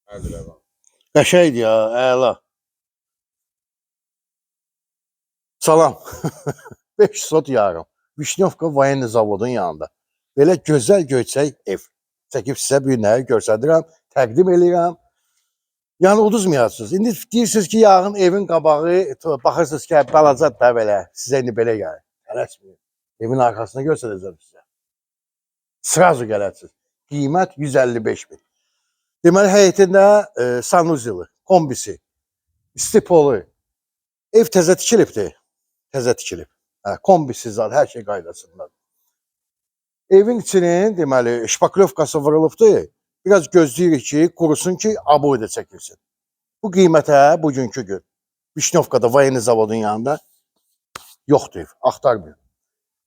Hadi bakalım. Qəşəngdir ya, əla. Salam. 5 sot yarım. Vişnyovka Voyenniy Zavodun yanında. Belə gözəl göyçək ev. Çəkib sizə bir nəyi göstərirəm, təqdim edirəm. Yəni uduzmayasınız. İndi deyirsiniz ki, yarın evin qabağı, baxırsınız ki, balacadır da belə, sizə indi belə gəlir. Tələsməyin. Evin arxasını göstərəcəm sizə. Sırazu gələcəksiniz. Qiymət 155 bin. Deməli, həyətində sanuzeli, kombisi, istipolu. Ev təzə tikilibdir. Təzə tikilib. Kombisi zad, hər şey qaydasındadır. Evin içinin, deməli, şpaklyovkası vurulubdur. Biraz gözləyirik ki, qurusun ki, aboy da çəkilsin. Bu qiymətə bugünkü gün Vişnyovkada Voyenniy Zavodun yanında yoxdur ev, axtarmıyor.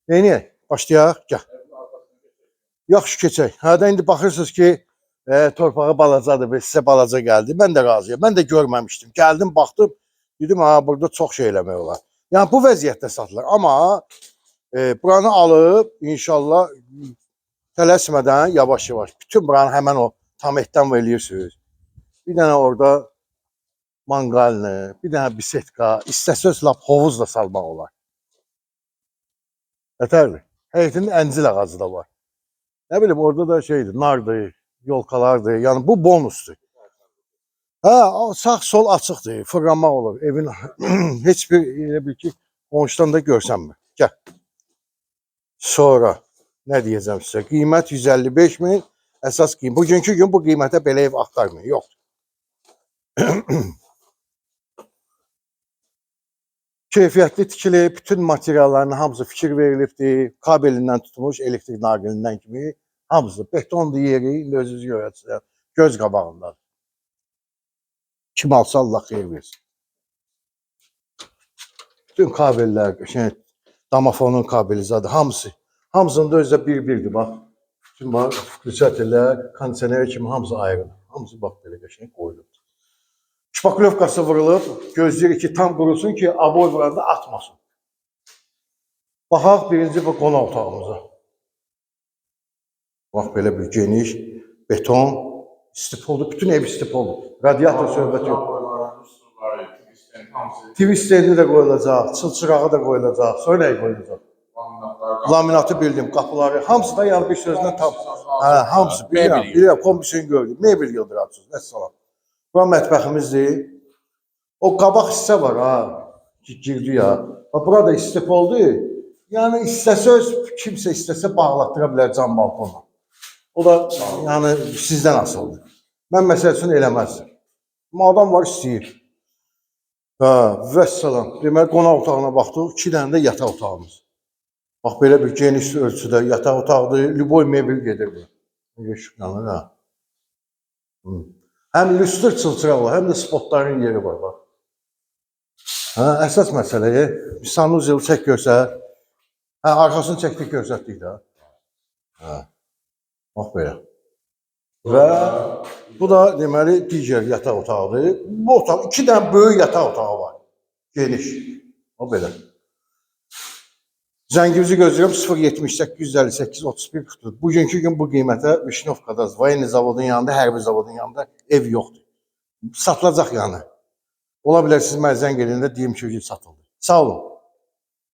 Neyini? Başlayaq, gəl. Yaxşı keçək. Hədə indi baxırsınız ki, torpağı balacadır və sizə balaca gəldi. Mən də razıyam. Mən də görməmişdim. Gəldim, baxdım, dedim, burada çox şey eləmək olar. Yəni, bu vəziyyətdə satılır. Amma buranı alıb, inşallah, tələsmədən, yavaş-yavaş, bütün buranı həmən o tam etdən verirsiniz. Bir dənə orada manqalini, bir dənə bisetka, istəsəz lap hovuz da salmaq olar. Yətərli. Həyətində əncil ağacı da var. Nə bilim, orada da şeydir, nardır, yolkalardır. Yəni, bu bonusdur. Sağ sol açıqdır, fırlanmaq olur. Evin heç bir, elə bil ki, qonşudan da görsənmir. Gəl. Sonra, nə deyəcəm sizə? Qiymət 155 min, əsas qiymət. Bugünkü gün bu qiymətə belə ev axtarmıyor, yoxdur. Keyfiyyətli tikilib, bütün materiallarının hamısı fikir verilibdir. Kabelindən tutmuş, elektrik naqilindən kimi hamısı. Betondur yeri, indi özünüz görəcəksiniz. Göz qabağındadır. Kim alsa Allah xeyir versin. Bütün kabellər, damafonun kabeli zadı, hamısı. Hamısında özdə bir-birdir, bax. Bütün füksatörlər, kondisioner kimi hamısı ayrılır. Hamısı bax belə qəşəng qoyulubdur. Şpaklyovkası vurulub, gözləyirik ki, tam qurusun ki, aboy vuranda atmasın. Baxaq birinci bu qonaq otağımıza. Bax belə bir geniş, beton, istipoldur, bütün ev istipoldur. Radiator söhbət yox. TV stendi də qoyulacaq, çılçırağı da qoyulacaq, sonra nəyi qoyulacaq? Laminatı bildim, qapıları, hamısı da yəni bir sözlə tam. Hamısı, bilirəm, kombisini gördüm, mebel yıldıracaqsınız, nəssalam. Bura mətbəximizdir. O qabaq hissə var, girdi ya. Burada istipoldur. Yəni, istəsəz, kimsə istəsə bağlatdıra bilər cam balkonla. O da, yəni, sizdən asıldır. Mən məsəl üçün eləməzdim. Amma adam var, istəyir. Vəssalam. Deməli, qonaq otağına baxdıq, 2 dənə də yataq otağımız. Bax, belə bir geniş ölçüdə yataq otaqdır, lüboy mebel gedir bu. Şükranır, ha. Həm lüstr çılçıraq var, həm də spotların yeri var, bax. Əsas məsələyi, bir sanuzeli çək görsət. Arxasını çəkdik görsətdik də. Bax, belə. Və bu da, deməli, digər yataq otağıdır. Bu otaq, 2 dənə böyük yataq otağı var. Geniş. O belə. Zəngimizi gözləyirəm 078 31 44. Bugünkü gün bu qiymətə Vişnyovkada, Voyenniy Zavodun yanında, hərbi zavodun yanında ev yoxdur. Satılacaq yəni. Ola bilər siz mənə zəng edəndə deyim ki, satıldı. Sağ olun.